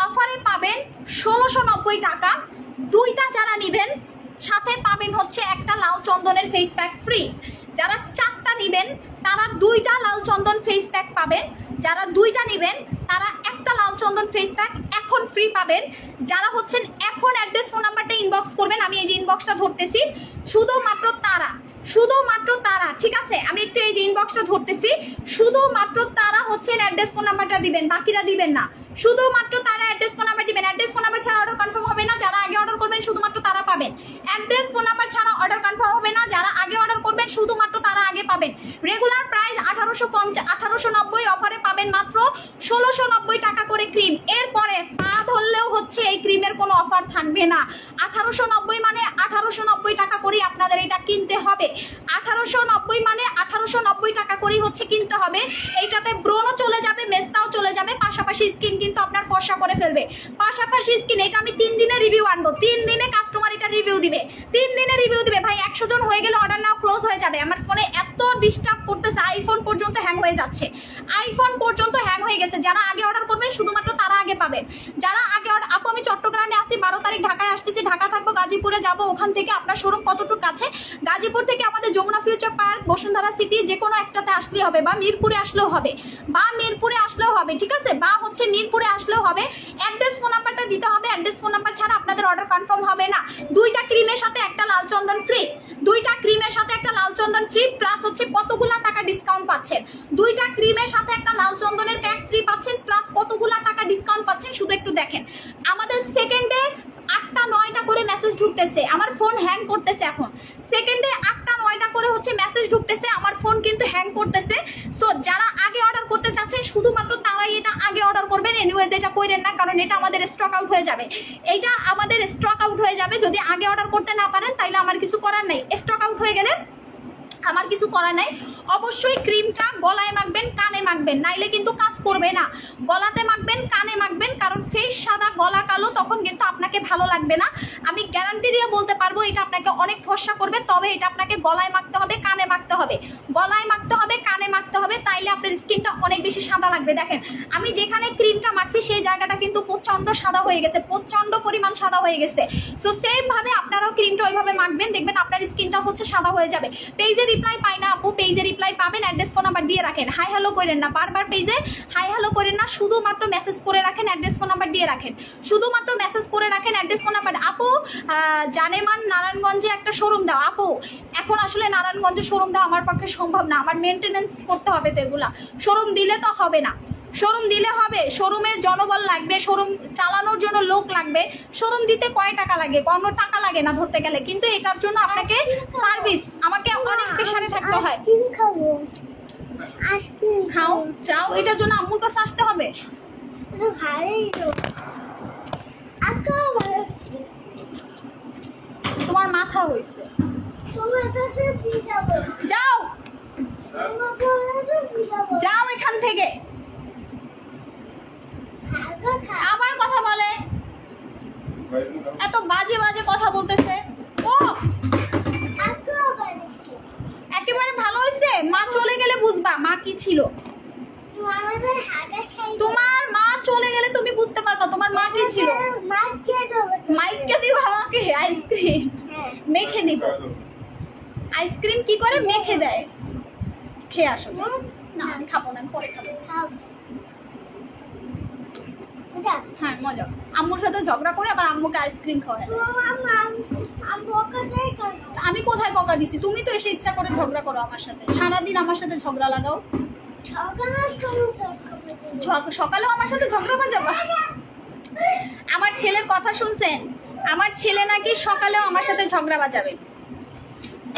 অফারে পাবেন 1690 টাকা। দুইটা যারা নেবেন সাথে পাবেন হচ্ছে একটা লাল চন্দনের ফেস প্যাক ফ্রি। যারা 4টা নেবেন তারা 2টা লাল চন্দন ফেস প্যাক পাবেন। যারা 2টা নেবেন তারা একটা লাল চন্দন ফেস প্যাক এখন ফ্রি পাবেন। যারা হচ্ছেন এখন অ্যাড্রেস ফোন নাম্বারটা ইনবক্স করবেন, আমি এই যে ইনবক্সটা ধরতেছি, শুধুমাত্র তারা, শুধুমাত্র তারা, ঠিক আছে? আমি একটু এই যে ইনবক্সটা ধরতেছি, শুধুমাত্র তারা হচ্ছে অ্যাড্রেস ফোন নাম্বারটা দিবেন, বাকিরা দিবেন না। শুধুমাত্র তারা অ্যাড্রেস ফোন নাম্বার দিবেন। অ্যাড্রেস ফোন নাম্বার ছাড়া অর্ডার কনফার্ম হবে না। যারা আগে অর্ডার করবেন শুধুমাত্র তারা পাবেন। অ্যাড্রেস ফোন নাম্বার ছাড়া অর্ডার কনফার্ম হবে না। যারা আগে অর্ডার করবেন শুধুমাত্র তারা আগে পাবেন। রেগুলার প্রাইস 1890, অফারে পাবেন মাত্র 1690 টাকা করে ক্রিম। এরপরে পা ধরলেও হচ্ছে এই ক্রিমের কোনো অফার থাকবে না। 1890 মানে 1890 টাকা করেই আপনাদের এটা কিনতে হবে। 1890 মানে 1890 টাকা করেই হচ্ছে কিনতে হবে। এইটাতে ব্রণও চলে যাবে, মেস্তাও চলে যাবে, পাশাপাশি স্কিন কিন্তু আপনার ফর্সা করে ফেলবে। পাশাপাশি স্কিন, এটা আমি 3 দিনে রিভিউ আনবো, 3 দিনে কাস্টমার এটা রিভিউ দিবে, 3 দিনে রিভিউ দিবে। ভাই 100 জন হয়ে গেলে অর্ডার নাও ক্লোজ হয়ে যাবে। আমার ফোনে এত ডিস্টার্ব করতেছে, আইফোন পর্যন্ত হ্যাং হয়ে যাচ্ছে, আইফোন পর্যন্ত হ্যাং হয়ে গেছে। যারা আগে অর্ডার করবেন শুধুমাত্র তারা আগে পাবেন। যারা আগে অর্ডার, আপু আমি চট্টগ্রামে আসি, 12 তারিখ ঢাকায় আসতেছি, ঢাকা থাকবো, গাজীপুরে যাবো। ওখান থেকে আপনার শোরুম কতটুকু কাছে? গাজীপুর থেকে আমাদের Jamuna future park, Bashundhara city, যে কোনো একটাতে আসলেই হবে, বা মিরপুরে আসলেও হবে, বা মিরপুরে আসলেও হবে, ঠিক আছে? বা হচ্ছে মিরপুরে আসলেও হবে। অ্যাড্রেস ফোন নাম্বারটা দিতে হবে। অ্যাড্রেস ফোন নাম্বার ছাড়া আপনাদের অর্ডার কনফার্ম হবে না। 2টা ক্রিমের সাথে একটা লাল চন্দন ফ্রি, 2টা ক্রিমের সাথে একটা লাল চন্দন ফ্রি, প্লাস হচ্ছে কতগুলা টাকা ডিসকাউন্ট পাচ্ছেন। 2টা ক্রিমের সাথে একটা লাল চন্দনের প্যাক ফ্রি পাচ্ছেন, প্লাস কতগুলা টাকা ডিসকাউন্ট পাচ্ছেন শুধু একটু দেখেন। আমাদের সেকেন্ডে 8টা 9টা করে মেসেজ ঢুকতেছে, আমার ফোন হ্যাং করতেছে। এখন সেকেন্ডে 8টা 9টা করে হচ্ছে মেসেজ ঢুকতেছে, আমার ফোন কিন্তু হ্যাং করতেছে। সো যারা আগে অর্ডার করতে চাচ্ছেন শুধুমাত্র তারাই এটা আগে অর্ডার করবেন। এনিওয়েজ এটা কইরেন না, কারণ এটা আমাদের স্টক আউট হয়ে যাবে, এইটা আমাদের স্টক আউট হয়ে যাবে। যদি আগে অর্ডার করতে না পারেন তাইলে আমার কিছু করার নেই, স্টক আউট হয়ে গেলে আমার কিছু করার নাই। অবশ্যই ক্রিমটা গলায় মাখবেন, কানে মাখবেন, নাইলে কিন্তু কাজ করবে না। গলাতে মাখবেন, কানে মাখবেন, কারণ ফেস সাদা গলা কালো, তখন কিন্তু আপনাকে ভালো লাগবে না। আমি গ্যারান্টি দিয়ে বলতে পারবো এটা আপনাকে অনেক ফর্সা করবে। তবে এটা আপনাকে গলায় মাখতে হবে, কানে মাখতে হবে, গলায় মাখতে হবে, কানে মাখতে হবে, তাইলে আপনার স্কিনটা অনেক বেশি সাদা লাগবে। দেখেন আমি যেখানে ক্রিমটা মাখছি সেই জায়গাটা কিন্তু প্রচন্ড সাদা হয়ে গেছে, প্রচন্ড পরিমাণ সাদা হয়ে গেছে। সো সেম ভাবে আপনারাও ক্রিমটা ওইভাবে মাখবেন, দেখবেন আপনার স্কিনটা হচ্ছে সাদা হয়ে যাবে। পেজে রিপ্লাই পাই না আপু, পেজে রিপ্লাই পাবেন, অ্যাড্রেস ফোন নাম্বার দিয়ে রাখেন। হাই হ্যালো করেন না, বারবার পেজে হাই হ্যালো করেন না, শুধুমাত্র মেসেজ করে রাখেন, অ্যাড্রেস ফোন নাম্বার দিয়ে রাখেন, শুধুমাত্র মেসেজ করে রাখেন, অ্যাড্রেস ফোন নাম্বার। আপু জানেমান নারায়ণগঞ্জে একটা শোরুম দাও। আপু এখন আসলে নারায়ণগঞ্জে শোরুম দেওয়া আমার পক্ষে সম্ভব না, আমার মেনটেনেন্স করতে হবে, তো এগুলা শোরুম দিলে তো হবে না। শোরুম দিলে হবে, শোরুমের জনবল লাগবে, শোরুম চালানোর জন্য লোক লাগবে। শোরুম দিতে কয় টাকা লাগে? কোনো টাকা লাগে না ধরতে গেলে, কিন্তু এটার জন্য আপনাকে সার্ভিস, আমাকে অনেক প্রেসারে থাকতে হয়। খাও চাও, এটার জন্য আম্মুর কাছে আসতে হবে। তোমার মাথা হয়েছে, যাও যাও এখান থেকে। আবার কথা বলে, এত বাজে বাজে কথা বলতেছে। ও একেবারে ভালো হয়েছে, মা চলে গেলে বুঝবা মা কি ছিল। তোমার মা চলে গেলে তুমি বুঝতে পারবা তোমার মা কি ছিল। মাইকে দিব আমাকে আইসক্রিম মেখে দিব। আইসক্রিম কি করে মেখে দেয়, খেয়ে আসো। না আমি খাবো না, পরে খাবো। হ্যাঁ মজা, আম্মুর সাথে ঝগড়া করে আবার আম্মুকে আইসক্রিম খাওয়ায়। আমি কোথায় বকা দিছি? তুমি তো এসে ইচ্ছা করে ঝগড়া করো আমার সাথে, সারাদিন আমার সাথে ঝগড়া লাগাও। সকালেও আমার সাথে ঝগড়া বাজাবা। আমার ছেলের কথা শুনছেন? আমার ছেলে নাকি সকালেও আমার সাথে ঝগড়া বাজাবে,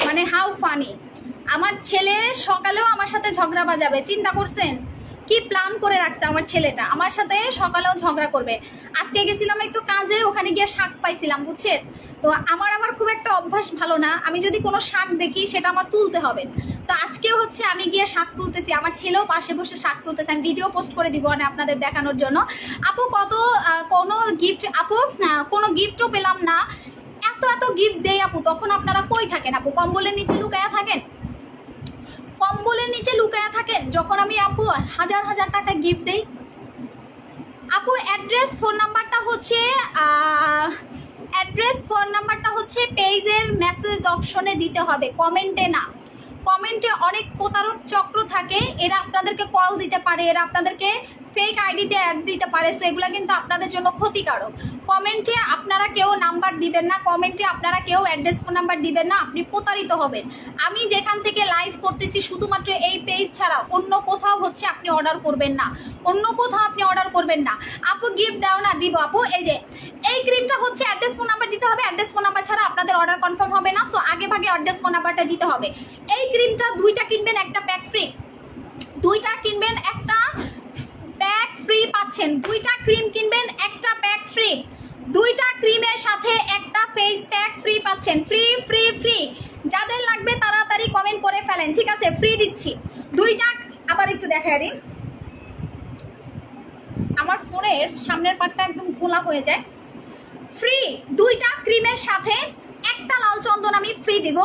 মানে হাউ ফানি। আমার ছেলে সকালেও আমার সাথে ঝগড়া বাজাবে, চিন্তা করছেন? কি প্ল্যান করে রাখছে আমার ছেলেটা, আমার সাথে সকালেও ঝগড়া করবে। আজকে গেছিলাম একটু কাজে, ওখানে গিয়ে শাক পাইছিলাম বুঝছেন। তো আমার খুব একটা অভ্যাস ভালো না, আমি যদি কোনো শাক দেখি সেটা আমার তুলতে হবে। তো আজকে হচ্ছে আমি গিয়ে শাক তুলতেছি, আমার ছেলেও পাশে বসে শাক তুলতেছে। আমি ভিডিও পোস্ট করে দিব মানে আপনাদের দেখানোর জন্য। আপু কোনো গিফট, আপু কোনো গিফটও পেলাম না, এত এত গিফট দেই আপু, তখন আপনারা কই থাকেন আপু? কম্বলের নিচে লুকায়া থাকেন, কম্বলের নিচে লুকায়া থাকেন যখন আমি আপু হাজার হাজার টাকা গিফট দেই। আপু অ্যাড্রেস ফোন নাম্বারটা হচ্ছে পেজের মেসেজ অপশনে দিতে হবে, কমেন্টে না। কমেন্টে অনেক প্রতারক চক্র থাকে, এরা আপনাদেরকে কল দিতে পারে, এরা আপনাদেরকে ফেক আইডিতে অ্যাড দিতে পারে। সো এগুলো কিন্তু আপনাদের জন্য ক্ষতিকারক। কমেন্টে আপনারা কেউ নাম্বার দিবেন না, কমেন্টে আপনারা কেউ অ্যাড্রেস ফোন নাম্বার দিবেন না, আপনি প্রতারিত হবেন। আমি যেখান থেকে লাইভ করতেছি শুধুমাত্র এই পেজ ছাড়া অন্য কোথাও হচ্ছে আপনি অর্ডার করবেন না, অন্য কোথাও আপনি অর্ডার করবেন না। আপু গিফট দাও না, দিব আপু। এই যে এই ক্রিমটা হচ্ছে অ্যাড্রেস ফোন নাম্বার দিতে হবে, অ্যাড্রেস ফোন নাম্বার ছাড়া আপনাদের অর্ডার কনফার্ম হবে না। সো আগে ভাগে অ্যাড্রেস ফোন নাম্বারটা দিতে হবে। এই ক্রিমটা 2টা কিনবেন একটা প্যাক ফ্রি, 2টা কিনবেন একটা প্যাক ফ্রি পাচ্ছেন। 2টা ক্রিম কিনবেন একটা প্যাক ফ্রি, 2টা ক্রিমের সাথে একটা ফেস প্যাক ফ্রি পাচ্ছেন। ফ্রি ফ্রি ফ্রি, যাদের লাগবে তাড়াতাড়ি কমেন্ট করে ফেলেন, ঠিক আছে? ফ্রি দিচ্ছি 2টা। আবার একটু দেখাই দিই, আমার ফোনের সামনের পাটটা একদম খোলা হয়ে যায়। ফ্রি 2টা ক্রিমের সাথে একটা লাল চন্দন আমি ফ্রি দিব।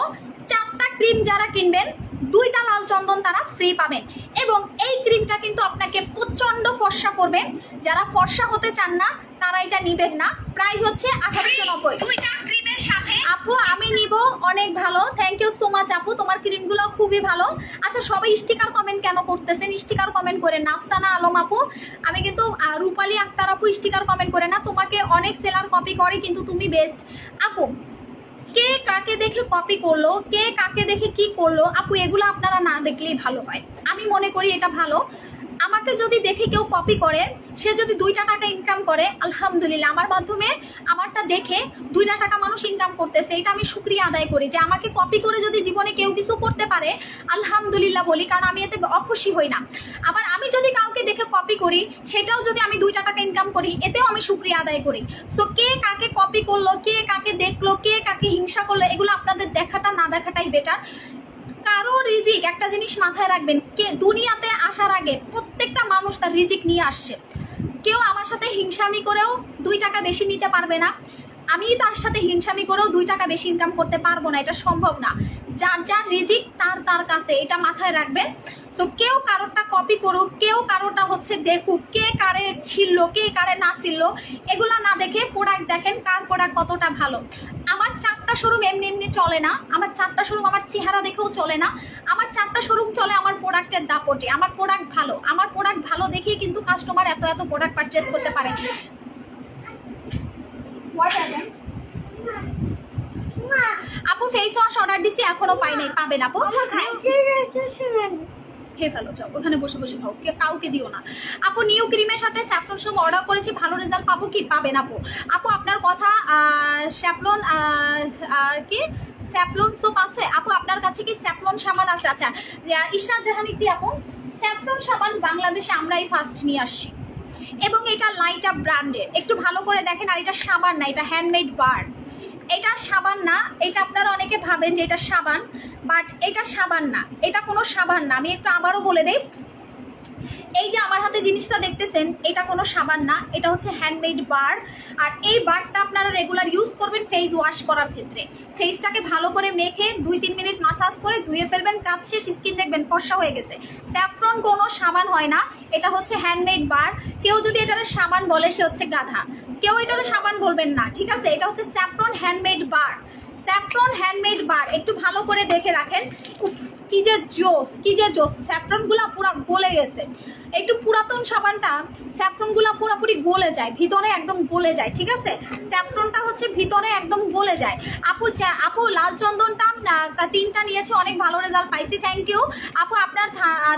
4টা ক্রিম যারা কিনবেন 2টা লাল চন্দন তারা ফ্রি পাবেন। এবং এই ক্রিমটা কিন্তু আপনাকে প্রচন্ড ফর্সা করবে, যারা ফর্সা হতে চান না তারা এটা নিবেন না। প্রাইস হচ্ছে 1890। 2টা ক্রিমের সাথে আপু আমি নিব, অনেক ভালো, থ্যাংক ইউ সো মাচ আপু, তোমার ক্রিমগুলো খুবই ভালো। আচ্ছা সবাই স্টিকার কমেন্ট কেন করতেছেন? স্টিকার কমেন্ট করে নাফসানা আলম আপু, আমি কিন্তু রূপালী আক্তার আপু স্টিকার কমেন্ট করে না, তোমাকে অনেক সেলার কপি করে কিন্তু তুমি বেস্ট আপু। কে কাকে দেখে কপি করলো, কে কাকে দেখে কি করলো আপু, এগুলো আপনারা না দেখলেই ভালো হয়। আমি মনে করি এটা ভালো। আমাকে যদি দেখে কেউ কপি করে, সে যদি 2টা টাকা ইনকাম করে, আলহামদুলিল্লাহ, আমার মাধ্যমে আমারটা দেখে 2টা টাকা মানুষ ইনকাম করতেছে, এটা আমি শুকরিয়া আদায় করি। যে আমাকে কপি করে যদি জীবনে কেউ কিছু করতে পারে আলহামদুলিল্লাহ বলি, কারণ আমি এতে অখুশি হই না। আবার আমি যদি কাউকে দেখে কপি করি, সেটাও যদি আমি 2টা টাকা ইনকাম করি, এতেও আমি শুকরিয়া আদায় করি। সো কে কাকে কপি করলো, কে কাকে দেখলো, কে কাকে হিংসা করলো, এগুলো আপনাদের দেখাটা না দেখাটাই বেটার। কারো রিজিক, একটা জিনিস মাথায় রাখবেন, কে দুনিয়াতে আসার আগে প্রত্যেকটা মানুষ তার রিজিক নিয়ে আসছে। কেউ আমার সাথে হিংসামি করেও 2 টাকা বেশি নিতে পারবে না। আমি তার সাথে হিংসামি করেও 2 টাকা বেশি ইনকাম করতে পারবো না, এটা সম্ভব না। যার যার রিজিক তার কাছে, এটা মাথায় রাখবেন। সো কেউ কারোরটা কপি করুক, কেউ কারোরটা হচ্ছে দেখুক, কে কারে ছিল কে কারে না ছিল, এগুলা না দেখে প্রোডাক্ট দেখেন কার প্রোডাক্ট কতটা ভালো। আমার 4টা শোরুম এমনি চলে না, আমার 4টা শোরুম আমার চেহারা দেখেও চলে না, আমার 4টা শোরুম চলে আমার প্রোডাক্টের দাপটে। আমার প্রোডাক্ট ভালো, আমার প্রোডাক্ট ভালো দেখেই কিন্তু কাস্টমার এত প্রোডাক্ট পারচেস করতে পারে। আপু ফেস ওয়াশ অর্ডার দিছি, এখনো পাই নাই, পাবেন আপু। খেয়ে ফেলো, যাও ওখানে বসে বসে খাও, কাউকে দিও না। আপু নিউ ক্রিমের সাথে স্যাফরন সোপ অর্ডার করেছি, ভালো রেজাল্ট পাবো কি? পাবেন আপু। আপু আপনার কথা, স্যাফলন কি স্যাফলন সোপ আছে আপু? আপনার কাছে কি স্যাফলন সাবান আছে? আচ্ছা ইশরাত জাহান ইতি আপু, স্যাফলন সাবান বাংলাদেশে আমরাই ফার্স্ট নিয়ে আসছি এবং এটা লাইট আপ ব্র্যান্ডের, একটু ভালো করে দেখেন। আর এটা সাবান না, এটা হ্যান্ডমেড বার, এটা সাবান না। এটা আপনারা অনেকে ভাবেন যে এটা সাবান, বাট এটা সাবান না, এটা কোনো সাবান না। আমি একটু আবারও বলে দেই, এই যে আমার হাতে জিনিসটা দেখতেছেন, এটা কোনো সাবান না, এটা হচ্ছে হ্যান্ডমেড বার। আর এই বারটা আপনারা রেগুলার ইউজ করবেন ফেস ওয়াশ করার ক্ষেত্রে। ফেসটাকে ভালো করে মেখে 2-3 মিনিট মাসাজ করে ধুয়ে ফেলবেন, কাজ শেষ, স্কিন দেখবেন ফর্সা হয়ে গেছে। স্যাফরন কোনো সাবান হয় না, এটা হচ্ছে হ্যান্ডমেড বার। কেউ যদি এটারে সাবান বলে সে হচ্ছে গাধা, কেউ এটারে সাবান বলবেন না, ঠিক আছে? এটা হচ্ছে স্যাফরন হ্যান্ডমেড বার, স্যাফরন হ্যান্ডমেড বার। একটু ভালো করে দেখে রাখেন, কি যে জোস, কি যে জোস। স্যাফরনগুলা পুরো গলে গেছে। একটু পুরাতন সাবানটা স্যাফরনগুলা পুরোপুরি গলে যায়, ভিতরে একদম গলে যায়, ঠিক আছে? স্যাফরনটা হচ্ছে ভিতরে একদম গলে যায়। আপু লাল চন্দনটা 3টা নিয়েছে, অনেক ভালো রেজাল্ট পাইছি, থ্যাংক ইউ আপু। আপনার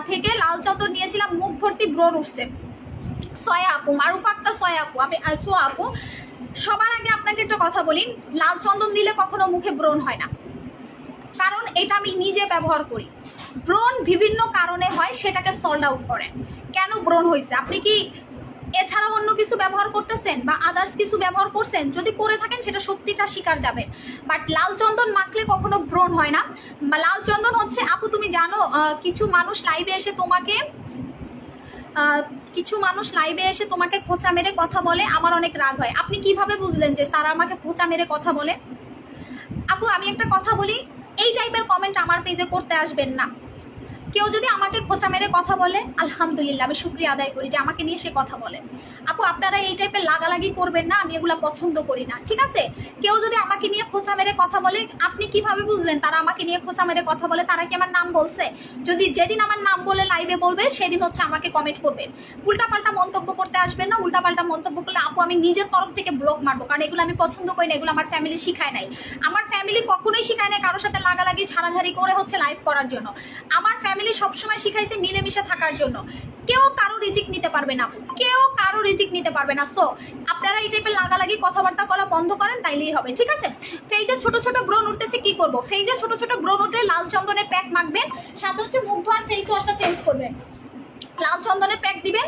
থেকে লাল চন্দন নিয়েছিলাম, মুখ ভর্তি ব্রণ উঠছে। সয়া আপু, মারুফাক্তা সয়া আপু, আমি সোয়া আপু। সবার আগে আপনাকে একটা কথা বলি, লাল চন্দন দিলে কখনো মুখে ব্রণ হয় না, কারণ এটা আমি নিজে ব্যবহার করি। ব্রণ বিভিন্ন কারণে হয়, সেটাকে সল্ট আউট করেন। কেন ব্রণ হয়েছে, আপনি কি এছাড়া অন্য কিছু ব্যবহার করতেছেন বা আদার্স কিছু ব্যবহার করছেন? যদি করে থাকেন সেটা সত্যিটা স্বীকার যাবেন। বাট লাল চন্দন মাখলে কখনো ব্রণ হয় না। লাল চন্দন হচ্ছে, আপু তুমি জানো কিছু মানুষ লাইভে এসে তোমাকে খোঁচা মেরে কথা বলে, আমার অনেক রাগ হয়। আপনি কিভাবে বুঝলেন যে তারা আমাকে খোঁচা মেরে কথা বলে? আপু আমি একটা কথা বলি, এই টাইপের কমেন্ট আমার পেজে করতে আসবেন না। কেউ যদি আমাকে খোঁচা মেরে কথা বলে, আলহামদুলিল্লাহ, আমি শুকরিয়া আদায় করি যে আমাকে নিয়ে সে কথা বলে। আপু আপনারা এই টাইপের লাগালাগি করবেন না, আমি এগুলো পছন্দ করি না, ঠিক আছে? কেউ যদি আমাকে নিয়ে খোঁচা মেরে কথা বলে, আপনি কিভাবে বুঝলেন তারা আমাকে নিয়ে খোঁচা মেরে কথা বলে? তারা কি আমার নাম বলছে? যদি যেদিন আমার নাম বলে লাইভে বলবে, সেদিন হচ্ছে আমাকে কমেন্ট করবেন। উল্টাপাল্টা মন্তব্য করতে আসবেন না। উল্টাপাল্টা মন্তব্য করলে আপু আমি নিজের তরফ থেকে ব্লক মারবো, কারণ এগুলো আমি পছন্দ করি না, এগুলো আমার ফ্যামিলি শিখায় নাই। আমার ফ্যামিলি কখনোই শিখায় নাই কারোর সাথে লাগালাগি ঝাড়াঝাড়ি করে হচ্ছে লাইভ করার জন্য। আমার ফ্যামিলি সবসময় শিখাইছে মিলেমিশে থাকার জন্য। কেউ কারো রিজিক নিতে পারবে না, কেউ কারো রিজিক নিতে পারবে না। সো আপনারা এই টাইপের লাগালাগি কথাবার্তা বলা বন্ধ করেন, তাইলেই হবে, ঠিক আছে? ফেজে ছোট ছোট ব্রণ উঠতেছে, কি করব? ফেজে ছোট ছোট ব্রণ উঠলে লাল চন্দনের প্যাক মাখবেন, সাথে হচ্ছে মুখ ধোয়ার ফেস ওয়াশটা চেঞ্জ করবেন। লাল চন্দনের প্যাক দিবেন,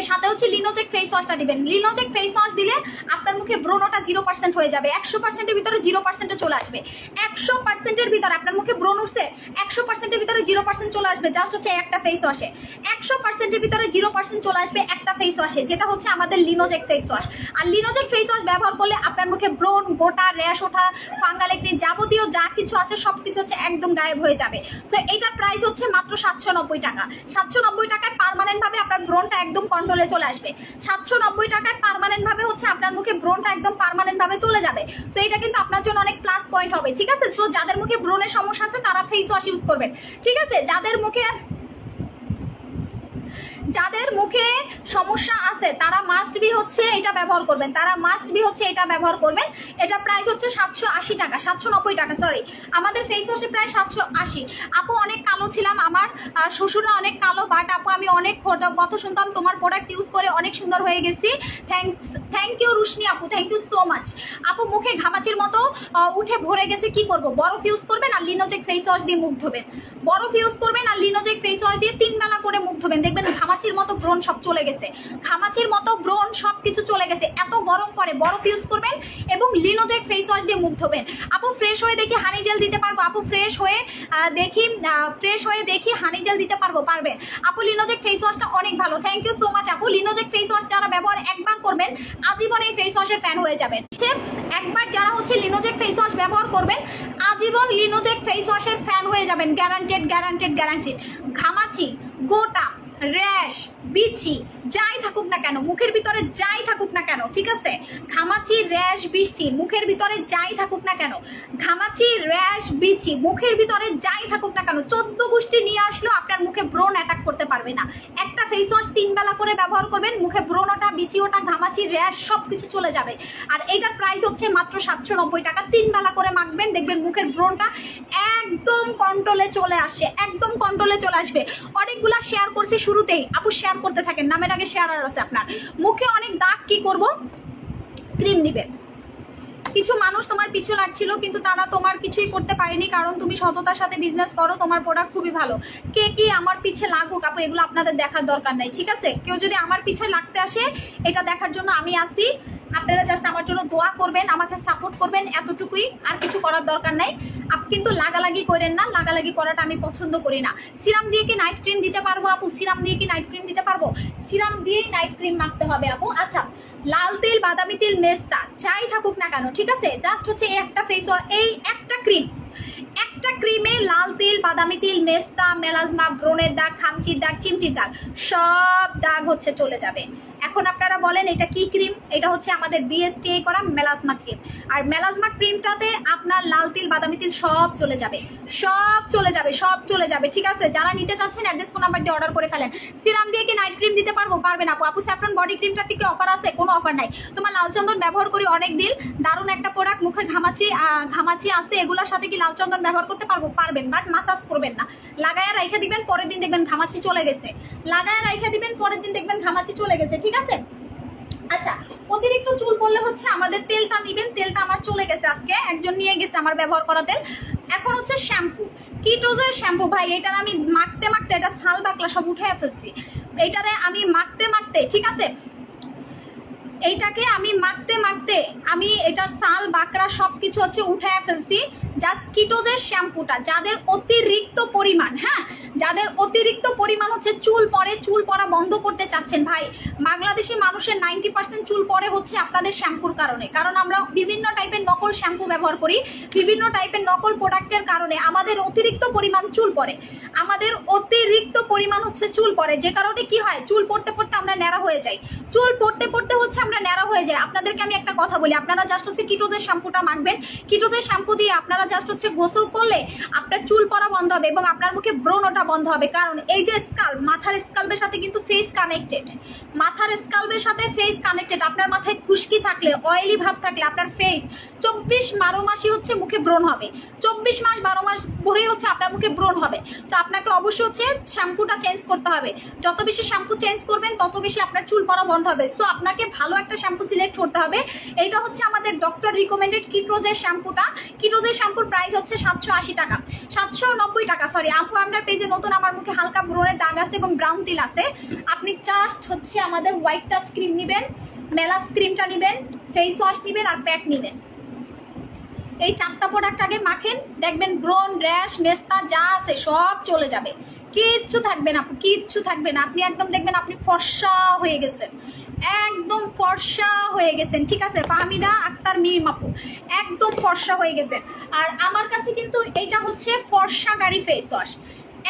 সাথে হচ্ছে লিনোজেক ফেস ওয়াশটা দিবেন। লিনোজেক ফেস ওয়াশ দিলে আপনার মুখে ব্রণটা 0% হয়ে যাবে। 100%-এর ভিতরে 0%-এ চলে আসবে। 100%-এর ভিতরে আপনার মুখে ব্রণ উঠছে, 100%-এর ভিতরে 0% চলে আসবে জাস্ট হচ্ছে একটা ফেস ওয়াশে। 100%-এর ভিতরে 0% চলে আসবে একটা ফেস ওয়াশে, যেটা হচ্ছে আমাদের লিনোজেক ফেস ওয়াশ। আর লিনোজেক ফেস ওয়াশ ব্যবহার করলে আপনার মুখে ব্রণ, গোটা, র্যাশ ওঠা, ফাঙ্গাল একটি যাবতীয় যা কিছু আছে সবকিছু হচ্ছে একদম গায়েব হয়ে যাবে। সো এইটার প্রাইস হচ্ছে মাত্র 790 টাকা। 790 টাকায় পার্মানেন্ট ভাবে আপনার ব্রণটা একদম কন্ট্রোলে চলে আসবে। 790 টাকায় পার্মানেন্ট ভাবে হচ্ছে আপনার মুখে ব্রণটা একদম পার্মানেন্ট ভাবে চলে যাবে। সো এটা কিন্তু আপনার জন্য অনেক প্লাস পয়েন্ট হবে, ঠিক আছে? সো যাদের মুখে ব্রণের সমস্যা আছে তারা ফেস ওয়াশ ইউজ করবেন, ঠিক আছে? যাদের মুখে সমস্যা আছে তারা মাস্ট বি হচ্ছে এটা ব্যবহার করবেন, এটা প্রাইস হচ্ছে 780 টাকা, 790 টাকা, সরি। আমাদের ফেস ওয়াশে প্রায় 780। আপু অনেক কালো ছিলাম, আমার শ্বশুররা অনেক কালো, বাট আপু আমি অনেক কথা শুনতাম, তোমার প্রোডাক্ট ইউজ করে অনেক সুন্দর হয়ে গেছি। থ্যাংক ইউ রুশনি আপু, থ্যাংক ইউ সো মাচ। আপু মুখে ঘামাচির মতো উঠে ভরে গেছে, কি করব? বরফ ইউজ করবেন আর লিনোজেক ফেস ওয়াশ দিয়ে মুখ ধোবেন। বরফ ইউজ করবেন আর লিনোজেক ফেস ওয়াশ দিয়ে 3 বেলা করে মুখ ধোবেন, দেখবেন ঘামাচি ঘামাচির মতো ব্রণ সব চলে গেছে, ঘামাচির মতো ব্রণ সব কিছু চলে গেছে। এত গরম পরে বরফ ইউজ করবেন এবং লিনোজেক ফেস ওয়াশ দিয়ে মুখ ধোবেন। আপু ফ্রেশ হয়ে দেখি হানি জেল দিতে পারবো? আপু ফ্রেশ হয়ে দেখি হানি জেল দিতে পারবো? পারবেন আপু। লিনোজেক ফেস ওয়াশটা অনেক ভালো, থ্যাংক ইউ সো মাচ আপু। লিনোজেক ফেস ওয়াশ যারা ব্যবহার একবার করবেন আজীবন এই ফেস ওয়াশের ফ্যান হয়ে যাবেন। একবার যারা হচ্ছে লিনোজেক ফেস ওয়াশ ব্যবহার করবেন আজীবন লিনোজেক ফেস ওয়াশের ফ্যান হয়ে যাবেন, গ্যারান্টেড গ্যারান্টেড গ্যারান্টেড। ঘামাচি, গোটা, র্যাশ, বিচি যাই থাকুক না কেন, মুখের ভিতরে যাই থাকুক না কেন, ঠিক আছে, ঘামাচি, র্যাশ, বিচি মুখের ভিতরে যাই থাকুক না কেন, ঘামাচি, র্যাশ, বিচি মুখের ভিতরে যাই থাকুক না কেন, 14 গোষ্ঠী নিয়ে আসলেও আপনার মুখে ব্রণ অ্যাটাক করতে পারবে না। একটা ফেস ওয়াশ 3 বেলা করে ব্যবহার করবেন, মুখে ব্রণটা, বিচি ওটা, ঘামাচি, র্যাশ সব কিছু চলে যাবে। আর এইটার প্রাইস হচ্ছে মাত্র 790 টাকা। 3 বেলা করে মাখবেন, দেখবেন মুখের ব্রণটা একদম কন্ট্রোলে চলে আসছে, একদম কন্ট্রোলে চলে আসবে। অনেকগুলা শেয়ার করছি শুরুতেই, আপু শেয়ার করতে থাকেন, নামের আগে শেয়ার আর আছে আপনার। মুখে অনেক দাগ, কি করব? ক্রিম দিবেন। কিছু মানুষ তোমার পিছু লাগছিল কিন্তু তারা তোমার কিছুই করতে পারেনি, কারণ তুমি সততার সাথে বিজনেস করো, তোমার প্রোডাক্ট খুবই ভালো। কে কি আমার পিছে লাগুক আপু এগুলো আপনাদের দেখার দরকার নাই, ঠিক আছে? কেউ যদি আমার পিছে লাগতে আসে এটা দেখার জন্য আমি আসি, আপনারা জাস্ট আমার জন্য দোয়া করবেন, আমাকে সাপোর্ট করবেন, এতটুকুই, আর কিছু করার দরকার নাই। আপনি কিন্তু লাগালাগি করেন না, লাগালাগি করাটা আমি পছন্দ করি না। সিরাম দিয়ে কি নাইট ক্রিম দিতে পারবো আপু? সিরাম দিয়ে কি নাইট ক্রিম দিতে পারবো? সিরাম দিয়েই নাইট ক্রিম মাখতে হবে আপু। আচ্ছা, লাল তেল, বাদামি তেল, মেস্তা যাই থাকুক না কেন, ঠিক আছে, জাস্ট হচ্ছে এই একটা ফেস ওয়াশ, এই একটা ক্রিম, একটা ক্রিমে লাল তেল, বাদামি তেল, মেস্তা, মেলাজমা, ব্রণের দাগ, খামচির দাগ, চিমচির দাগ সব দাগ হচ্ছে চলে যাবে। এখন আপনারা বলেন এটা কি ক্রিম? এটা হচ্ছে আমাদের বিএসটিআই করা মেলাজমা ক্রিম। আর মেলাজমা ক্রিমটাতে আপনার লাল তিল, বাদামি তিল সব চলে যাবে, সব চলে যাবে, সব চলে যাবে, ঠিক আছে? যারা নিতে চাচ্ছেন অ্যাড্রেস ফোন নাম্বার দিয়ে অর্ডার করে ফেলেন। সিরাম দিয়ে কি নাইট ক্রিম দিতে পারবো? পারবেন আপু। আপু স্যাফরন বডি ক্রিমটা থেকে অফার আছে? কোনো অফার নাই। তোমার লাল চন্দন ব্যবহার করি অনেক দিন, দারুণ একটা প্রোডাক্ট। মুখে ঘামাচি আছে, এগুলোর সাথে কি লাল চন্দন ব্যবহার করতে পারবো? পারবেন, বাট মাসাজ করবেন না। লাগায় রাইখা দিবেন, পরের দিন দেখবেন ঘামাচি চলে গেছে। লাগায় রাইখা দিবেন, পরের দিন দেখবেন ঘামাচি চলে গেছে, ঠিক আছে? আচ্ছা, অতিরিক্ত চুল পড়লে হচ্ছে আমাদের তেলটা নিবেন। তেলটা আমার চলে গেছে, আজকে একজন নিয়ে গেছে আমার ব্যবহার করা তেল। এখন হচ্ছে শ্যাম্পু, কিটোজের শ্যাম্পু। ভাই এটার আমি মাখতে মাখতে এটা ছাল বাকলা সব উঠে ফেলছি। এইটারে আমি মাখতে মাখতে, ঠিক আছে, এইটাকে আমি মাখতে মাখতে আমি এটার ছাল বাকড়া সবকিছু হচ্ছে উঠে ফেলছি। জাস্ট কিটোজের শ্যাম্পুটা যাদের অতিরিক্ত পরিমাণ, হ্যাঁ, যাদের অতিরিক্ত পরিমাণ হচ্ছে চুল পড়ে, চুল পড়া বন্ধ করতে চাচ্ছেন, ভাই বাংলাদেশি মানুষের 90% চুল পড়ে হচ্ছে আপনাদের শ্যাম্পুর কারণে। কারণ আমরা বিভিন্ন টাইপের নকল শ্যাম্পু ব্যবহার করি, বিভিন্ন টাইপের নকল প্রোডাক্টের কারণে আমাদের অতিরিক্ত পরিমাণ চুল পড়ে, আমাদের অতিরিক্ত পরিমাণ হচ্ছে চুল পড়ে, যে কারণে কি হয়, চুল পড়তে পড়তে আমরা ন্যাড়া হয়ে যাই, চুল পড়তে পড়তে হচ্ছে আমরা ন্যাড়া হয়ে যাই। আপনাদেরকে আমি একটা কথা বলি, আপনারা জাস্ট হচ্ছে কিটোজের শ্যাম্পুটা মাখবেন। কিটোজের শ্যাম্পু দিয়ে আপনারা জাস্ট হচ্ছে গোসল করলে আপনার চুল পড়া বন্ধ হবে এবং আপনার মুখে ব্রণটা বন্ধ হবে। কারণ এই যে স্কাল্প, মাথার স্কাল্পের সাথে কিন্তু ফেস কানেক্টেড, মাথার স্কাল্পের সাথে ফেস কানেক্টেড। আপনার মাথায় খুশকি থাকলে, অয়েলি ভাব থাকলে আপনার ফেস 24-12 মাসই হচ্ছে মুখে ব্রণ হবে, 24 মাস 12 মাস ভরেই হচ্ছে আপনার মুখে ব্রণ হবে। তো আপনাকে অবশ্যই হচ্ছে শ্যাম্পুটা চেঞ্জ করতে হবে। যত বেশি শ্যাম্পু চেঞ্জ করবেন তত বেশি আপনার চুল পড়া বন্ধ হবে। সো আপনাকে ভালো একটা শ্যাম্পু সিলেক্ট করতে হবে। এইটা হচ্ছে আমাদের ডক্টর রিকমেন্ডেড কিটোজের শ্যাম্পুটা। কিটোজের শ্যাম্পুর প্রাইস হচ্ছে 780 টাকা, 790 টাকা, সরি। আপু আপনার পেজে নতুন, আমার মুখে হালকা ব্রণের দাগ আছে এবং ব্রাউন তিল আছে। আপনি জাস্ট হচ্ছে আমাদের হোয়াইট টাচ ক্রিম নেবেন, মেলাস ক্রিমটা নেবেন, ফেস ওয়াশ নেবেন আর প্যাক নেবেন। এই 4টা প্রোডাক্ট আগে মাখেন, দেখবেন ব্রণ, র্যাশ, মেস্তা যা আছে সব চলে যাবে, কিচ্ছু থাকবে না, কিচ্ছু থাকবে না। আপনি একদম দেখবেন আপনি ফর্সা হয়ে গেছেন, একদম ফর্সা হয়ে গেছেন, ঠিক আছে? ফাহমিদা আক্তার মিম আপু একদম ফর্সা হয়ে গেছেন। আর আমার কাছে কিন্তু এইটা হচ্ছে ফর্সাকারী ফেস ওয়াশ।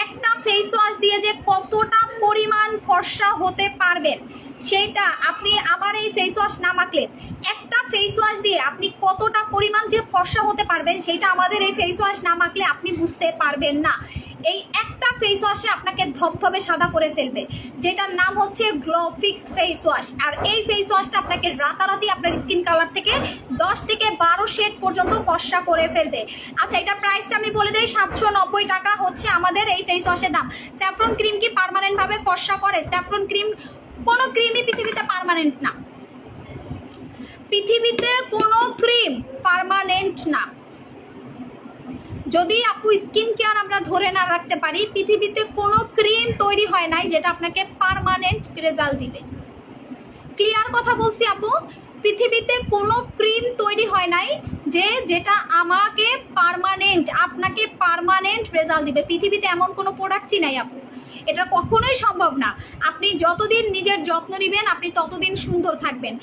একটা ফেস ওয়াশ দিয়ে যে কতটা পরিমাণ ফর্সা হতে পারবেন সেইটা আপনি আমার এই ফেস ওয়াশ না মাখলে, একটা ফেস ওয়াশ দিয়ে আপনি কতটা পরিমাণ যে ফর্সা হতে পারবেন সেইটা আমাদের এই ফেস ওয়াশ না মাখলে আপনি বুঝতে পারবেন না। এই একটা ফেস ওয়াশে আপনাকে ধবধবে সাদা করে ফেলবে, যেটার নাম হচ্ছে গ্লো ফিক্স ফেস ওয়াশ। আর এই ফেস ওয়াশটা আপনাকে রাতারাতি আপনার স্কিন কালার থেকে 10 থেকে 12 শেড পর্যন্ত ফর্সা করে ফেলবে। আচ্ছা, এটা প্রাইসটা আমি বলে দিই, 790 টাকা হচ্ছে আমাদের এই ফেস ওয়াশের দাম। স্যাফরন ক্রিম কি পার্মানেন্ট ভাবে ফর্সা করে? স্যাফরন ক্রিম, কোনো ক্রিমই পৃথিবীতে পার্মানেন্ট না, পৃথিবীতে কোনো ক্রিম পার্মানেন্ট না। যদি আপু স্কিন কেয়ার আমরা ধরে না রাখতে পারি, পৃথিবীতে কোনো ক্রিম তৈরি হয় নাই যেটা আপনাকে পার্মানেন্ট রেজাল্ট দিবে। ক্লিয়ার কথা বলছি আপু, পৃথিবীতে কোনো ক্রিম তৈরি হয় নাই যেটা আমাকে আপনাকে পার্মানেন্ট রেজাল্ট দিবে। পৃথিবীতে এমন কোনো প্রোডাক্টই নাই আপু, এটা কখনোই সম্ভব না। আপনি যতদিন নিজের যত্ন নেবেন আপনি ততদিন সুন্দর থাকবেন।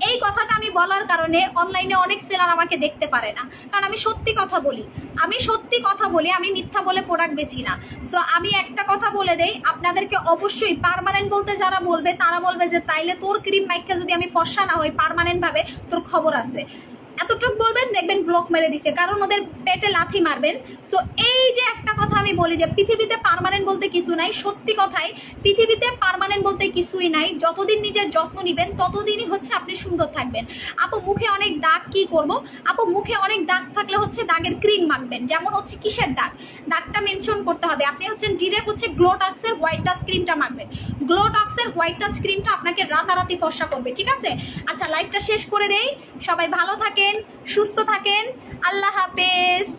এই কথাটা আমি বলার কারণে অনলাইনে অনেক সেলার আমাকে দেখতে পারে না, কারণ আমি সত্যি কথা বলি, আমি মিথ্যা বলে প্রোডাক্ট বেচি না। সো আমি একটা কথা বলে দেই আপনাদেরকে, অবশ্যই পার্মানেন্ট বলতে যারা বলবে তারা বলবে যে তাইলে তোর ক্রিম মাইখা যদি আমি ফর্সা না হই পার্মানেন্ট ভাবে, তোর খবর আছে, এতটুকু বলবেন দেখবেন ব্লক মেরে দিছে, কারণ ওদের পেটে লাথি মারবেন। সো এই যে একটা কথা আমি বলি যে পৃথিবীতে পার্মানেন্ট বলতে কিছু নাই, সত্যি কথাই পৃথিবীতে পার্মানেন্ট বলতে কিছুই নাই। যতদিন নিজের যত্ন নিবেন ততদিনই হচ্ছে আপনি সুন্দর থাকবেন। আপু মুখে অনেক দাগ, কি করব আপু? মুখে অনেক দাগ থাকলে হচ্ছে দাগের ক্রিম মাখবেন। যেমন হচ্ছে কিসের দাগ, দাগটা মেনশন করতে হবে। আপনি হচ্ছে ডিরেক্ট হচ্ছে গ্লোটক্সের হোয়াইট টাচ ক্রিমটা মাখবেন। গ্লোটক্সের হোয়াইট টাচ ক্রিমটা আপনাকে রাতারাতি ফর্সা করবে, ঠিক আছে? আচ্ছা, লাইভটা শেষ করে দেই। সবাই ভালো থাকেন, সুস্থ থাকেন, আল্লাহ হাফেজ।